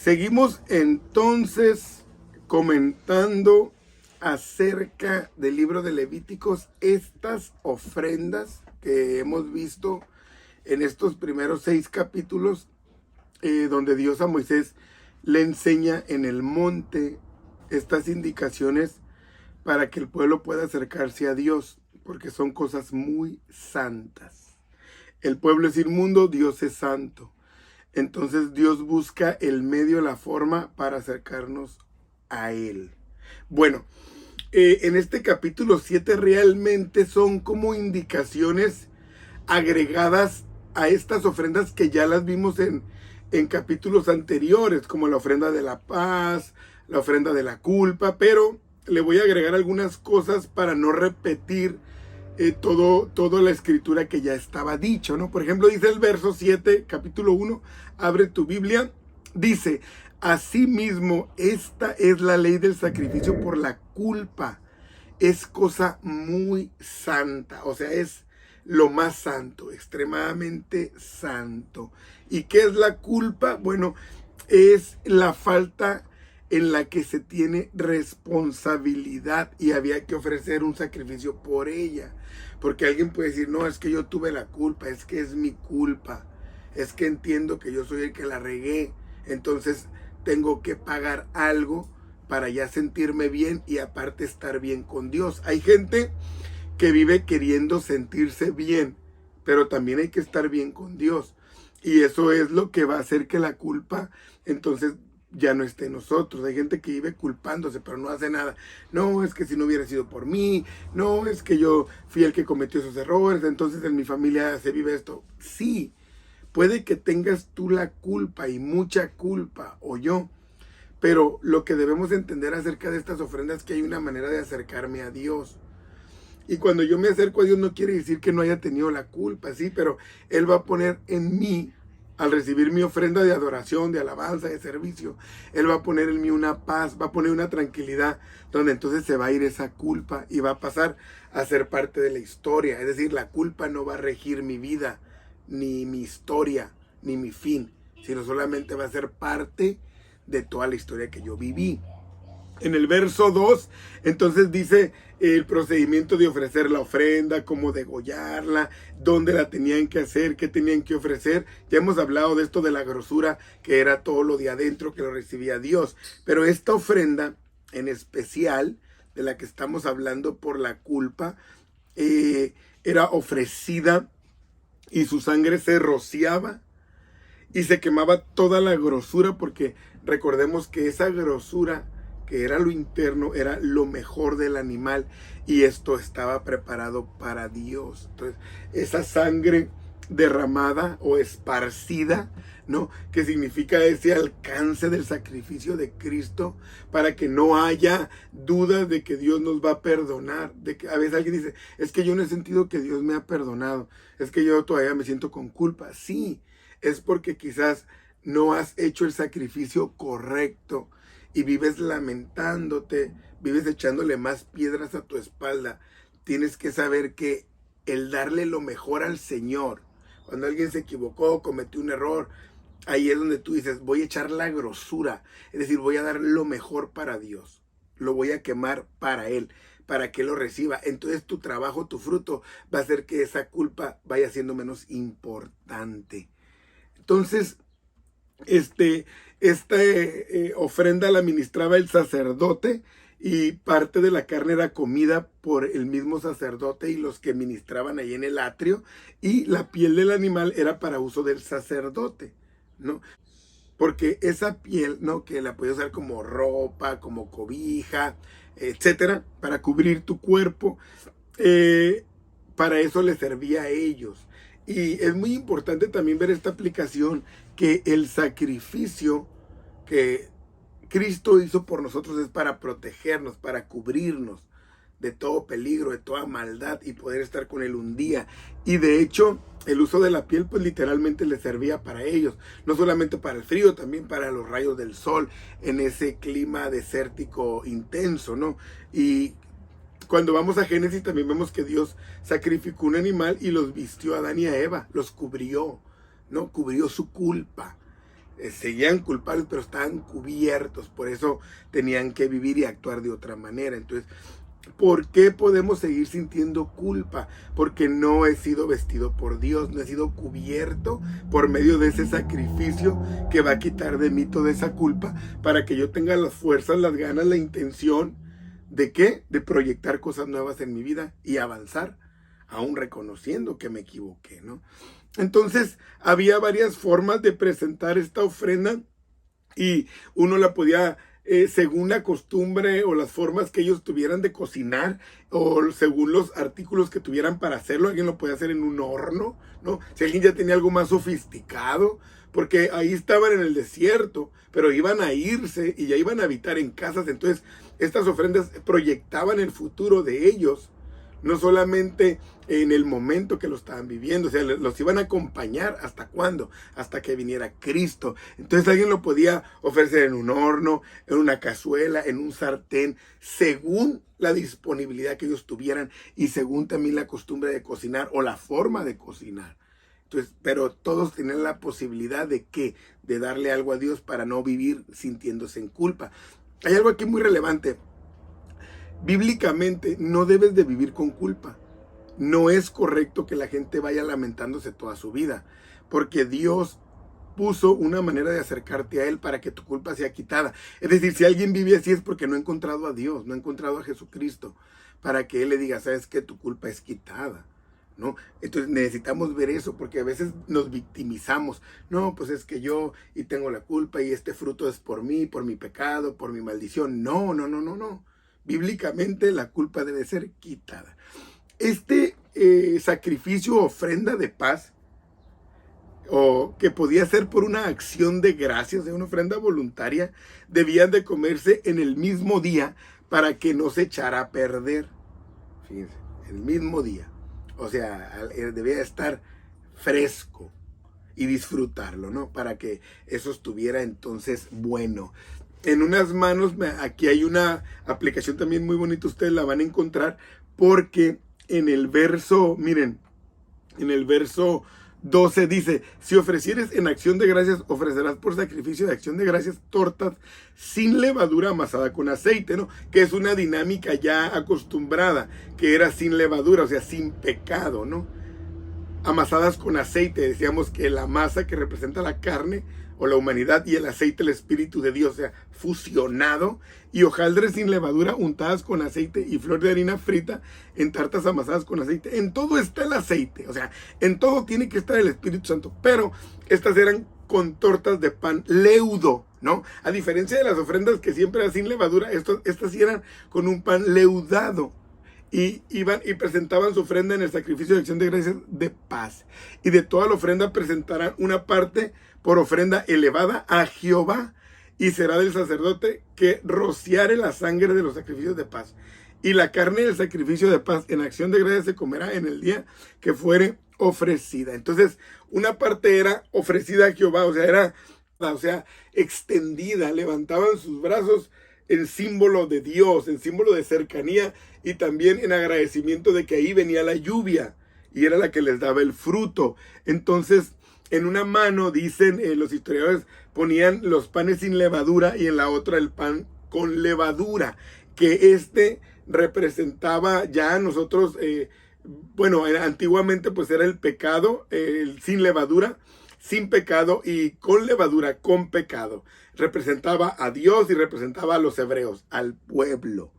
Seguimos entonces comentando acerca del libro de Levíticos, estas ofrendas que hemos visto en estos primeros 6 capítulos, donde Dios a Moisés le enseña en el monte estas indicaciones para que el pueblo pueda acercarse a Dios, porque son cosas muy santas. El pueblo es inmundo, Dios es santo. Entonces Dios busca el medio, la forma para acercarnos a Él. Bueno, en este capítulo 7 realmente son como indicaciones agregadas a estas ofrendas que ya las vimos en capítulos anteriores, como la ofrenda de la paz, la ofrenda de la culpa, pero le voy a agregar algunas cosas para no repetir toda la escritura que ya estaba dicho, ¿no? Por ejemplo, dice el verso 7, capítulo 1, abre tu Biblia, dice: asimismo, esta es la ley del sacrificio por la culpa. Es cosa muy santa, o sea, es lo más santo, extremadamente santo. ¿Y qué es la culpa? Bueno, es la falta en la que se tiene responsabilidad y había que ofrecer un sacrificio por ella. Porque alguien puede decir: no, es que yo tuve la culpa, es que es mi culpa, es que entiendo que yo soy el que la regué, entonces tengo que pagar algo para ya sentirme bien y aparte estar bien con Dios. Hay gente que vive queriendo sentirse bien, pero también hay que estar bien con Dios. Y eso es lo que va a hacer que la culpa entonces ya no esté en nosotros. Hay gente que vive culpándose, pero no hace nada. No, es que si no hubiera sido por mí, no, es que yo fui el que cometió esos errores, entonces en mi familia se vive esto. Sí, puede que tengas tú la culpa y mucha culpa, o yo, pero lo que debemos entender acerca de estas ofrendas es que hay una manera de acercarme a Dios. Y cuando yo me acerco a Dios no quiere decir que no haya tenido la culpa, sí, pero Él va a poner en mí, al recibir mi ofrenda de adoración, de alabanza, de servicio, Él va a poner en mí una paz, va a poner una tranquilidad, donde entonces se va a ir esa culpa y va a pasar a ser parte de la historia. Es decir, la culpa no va a regir mi vida, ni mi historia, ni mi fin, sino solamente va a ser parte de toda la historia que yo viví. En el verso 2, entonces dice el procedimiento de ofrecer la ofrenda, cómo degollarla, dónde la tenían que hacer, qué tenían que ofrecer. Ya hemos hablado de esto de la grosura, que era todo lo de adentro que lo recibía Dios. Pero esta ofrenda en especial, de la que estamos hablando por la culpa, era ofrecida y su sangre se rociaba y se quemaba toda la grosura, porque recordemos que esa grosura, que era lo interno, era lo mejor del animal, y esto estaba preparado para Dios. Entonces, esa sangre derramada o esparcida, ¿no? Que significa ese alcance del sacrificio de Cristo, para que no haya duda de que Dios nos va a perdonar. De que a veces alguien dice: es que yo no he sentido que Dios me ha perdonado, es que yo todavía me siento con culpa. Sí, es porque quizás no has hecho el sacrificio correcto y vives lamentándote, vives echándole más piedras a tu espalda. Tienes que saber que el darle lo mejor al Señor, cuando alguien se equivocó, cometió un error, ahí es donde tú dices: voy a echar la grosura, es decir, voy a dar lo mejor para Dios, lo voy a quemar para Él, para que lo reciba. Entonces tu trabajo, tu fruto va a hacer que esa culpa vaya siendo menos importante. Entonces, esta ofrenda la administraba el sacerdote, y parte de la carne era comida por el mismo sacerdote y los que ministraban ahí en el atrio, y la piel del animal era para uso del sacerdote, ¿no? Porque esa piel, ¿no?, que la puedes usar como ropa, como cobija, etcétera, para cubrir tu cuerpo, para eso les servía a ellos. Y es muy importante también ver esta aplicación, que el sacrificio que Cristo hizo por nosotros es para protegernos, para cubrirnos de todo peligro, de toda maldad, y poder estar con Él un día. Y de hecho, el uso de la piel pues literalmente les servía para ellos, no solamente para el frío, también para los rayos del sol en ese clima desértico intenso, ¿no? Y cuando vamos a Génesis también vemos que Dios sacrificó un animal y los vistió a Adán y a Eva, los cubrió, ¿no? Cubrió su culpa. seguían culpables, pero estaban cubiertos. Por eso tenían que vivir y actuar de otra manera. Entonces, ¿por qué podemos seguir sintiendo culpa? Porque no he sido vestido por Dios, no he sido cubierto por medio de ese sacrificio que va a quitar de mí toda esa culpa para que yo tenga las fuerzas, las ganas, la intención de ¿qué? De proyectar cosas nuevas en mi vida y avanzar, aún reconociendo que me equivoqué, ¿no? Entonces, había varias formas de presentar esta ofrenda y uno la podía según la costumbre o las formas que ellos tuvieran de cocinar o según los artículos que tuvieran para hacerlo. Alguien lo podía hacer en un horno, ¿no? Si alguien ya tenía algo más sofisticado, porque ahí estaban en el desierto, pero iban a irse y ya iban a habitar en casas. Entonces estas ofrendas proyectaban el futuro de ellos, no solamente en el momento que lo estaban viviendo, o sea, los iban a acompañar hasta cuándo, hasta que viniera Cristo. Entonces alguien lo podía ofrecer en un horno, en una cazuela, en un sartén, según la disponibilidad que ellos tuvieran y según también la costumbre de cocinar o la forma de cocinar. Entonces, pero todos tenían la posibilidad de ¿qué? De darle algo a Dios para no vivir sintiéndose en culpa. Hay algo aquí muy relevante. Bíblicamente no debes de vivir con culpa. No es correcto que la gente vaya lamentándose toda su vida, porque Dios puso una manera de acercarte a Él para que tu culpa sea quitada. Es decir, si alguien vive así es porque no ha encontrado a Dios, no ha encontrado a Jesucristo, para que Él le diga, sabes que tu culpa es quitada, ¿no? Entonces necesitamos ver eso, porque a veces nos victimizamos. No, pues es que yo y tengo la culpa y este fruto es por mí, por mi pecado, por mi maldición. No, no, no, no, no. Bíblicamente la culpa debe ser quitada. Este sacrificio, ofrenda de paz, o que podía ser por una acción de gracias, de una ofrenda voluntaria, debían de comerse en el mismo día para que no se echara a perder. Fíjense, el mismo día. O sea, debía estar fresco y disfrutarlo, ¿no? Para que eso estuviera entonces bueno. En unas manos, aquí hay una aplicación también muy bonita, ustedes la van a encontrar, porque en el verso, miren, en el verso 12 dice, si ofrecieres en acción de gracias, ofrecerás por sacrificio de acción de gracias tortas sin levadura amasada con aceite, ¿no? Que es una dinámica ya acostumbrada, que era sin levadura, o sea, sin pecado, ¿no? Amasadas con aceite, decíamos que la masa que representa la carne o la humanidad y el aceite, el Espíritu de Dios, o sea, fusionado, y hojaldres sin levadura untadas con aceite y flor de harina frita en tartas amasadas con aceite. En todo está el aceite, o sea, en todo tiene que estar el Espíritu Santo, pero estas eran con tortas de pan leudo, ¿no? A diferencia de las ofrendas que siempre eran sin levadura, estas sí eran con un pan leudado. Y iban y presentaban su ofrenda en el sacrificio de acción de gracias de paz. Y de toda la ofrenda presentarán una parte por ofrenda elevada a Jehová. Y será del sacerdote que rociare la sangre de los sacrificios de paz. Y la carne del sacrificio de paz en acción de gracias se comerá en el día que fuere ofrecida. Entonces, una parte era ofrecida a Jehová, o sea, extendida. Levantaban sus brazos en símbolo de Dios, en símbolo de cercanía y también en agradecimiento de que ahí venía la lluvia y era la que les daba el fruto. Entonces, en una mano, dicen los historiadores, ponían los panes sin levadura y en la otra el pan con levadura, que representaba ya nosotros, antiguamente pues era el pecado, el sin levadura, sin pecado, y con levadura, con pecado. Representaba a Dios y representaba a los hebreos, al pueblo.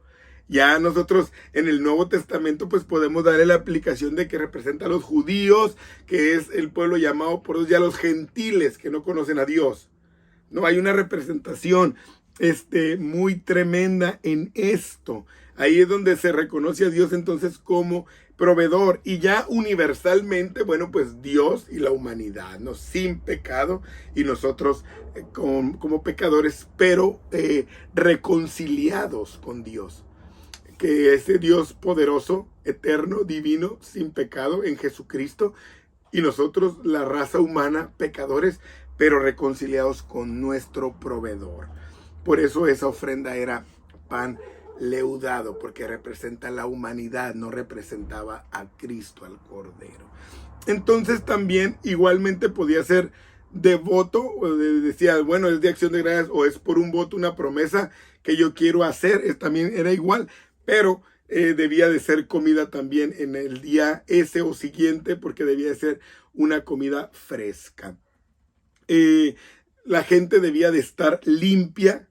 Ya nosotros en el Nuevo Testamento pues podemos darle la aplicación de que representa a los judíos, que es el pueblo llamado por Dios, y a los gentiles que no conocen a Dios. No, hay una representación muy tremenda en esto. Ahí es donde se reconoce a Dios entonces como proveedor, y ya universalmente, bueno, pues Dios y la humanidad, ¿no? Sin pecado, y nosotros como pecadores, pero reconciliados con Dios, que ese Dios poderoso, eterno, divino, sin pecado en Jesucristo, y nosotros, la raza humana, pecadores, pero reconciliados con nuestro proveedor. Por eso esa ofrenda era pan leudado, porque representa la humanidad, no representaba a Cristo, al Cordero. Entonces también igualmente podía ser de voto, decía, bueno, es de acción de gracias o es por un voto, una promesa que yo quiero hacer, también era igual, pero debía de ser comida también en el día ese o siguiente, porque debía de ser una comida fresca. La gente debía de estar limpia,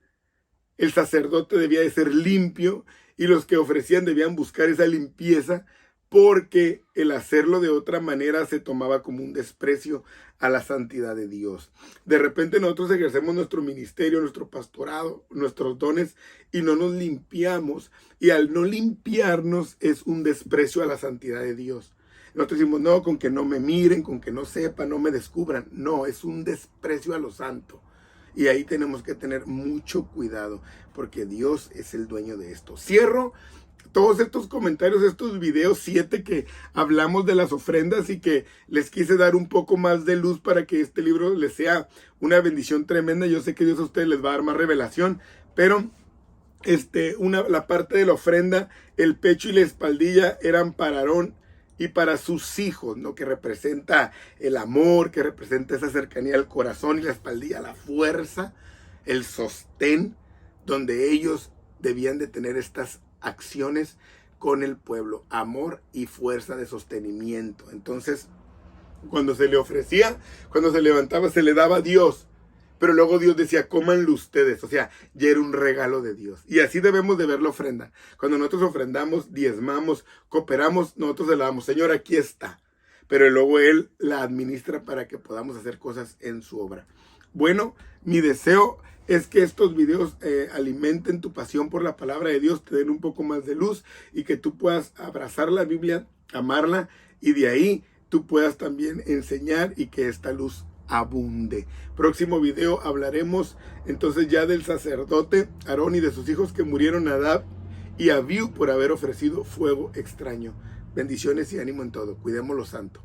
el sacerdote debía de ser limpio y los que ofrecían debían buscar esa limpieza, porque el hacerlo de otra manera se tomaba como un desprecio a la santidad de Dios. De repente nosotros ejercemos nuestro ministerio, nuestro pastorado, nuestros dones y no nos limpiamos, y al no limpiarnos es un desprecio a la santidad de Dios. Nosotros decimos, no, con que no me miren, con que no sepan, no me descubran. No, es un desprecio a lo santo. Y ahí tenemos que tener mucho cuidado, porque Dios es el dueño de esto. Cierro todos estos comentarios, estos videos 7 que hablamos de las ofrendas, y que les quise dar un poco más de luz para que este libro les sea una bendición tremenda. Yo sé que Dios a ustedes les va a dar más revelación, pero la parte de la ofrenda, el pecho y la espaldilla eran para Aarón y para sus hijos, ¿no? Que representa el amor, que representa esa cercanía al corazón, y la espaldilla, la fuerza, el sostén, donde ellos debían de tener estas acciones con el pueblo, amor y fuerza de sostenimiento. Entonces, cuando se le ofrecía, cuando se levantaba, se le daba a Dios, pero luego Dios decía, cómanlo ustedes. O sea, ya era un regalo de Dios. Y así debemos de ver la ofrenda. Cuando nosotros ofrendamos, diezmamos, cooperamos, nosotros le damos, Señor, aquí está. Pero luego Él la administra para que podamos hacer cosas en su obra. Bueno, mi deseo es que estos videos alimenten tu pasión por la palabra de Dios, te den un poco más de luz, y que tú puedas abrazar la Biblia, amarla, y de ahí tú puedas también enseñar, y que esta luz abunde. Próximo video hablaremos entonces ya del sacerdote Aarón y de sus hijos que murieron, Nadab y Abiú, por haber ofrecido fuego extraño. Bendiciones y ánimo en todo. Cuidémoslo santo.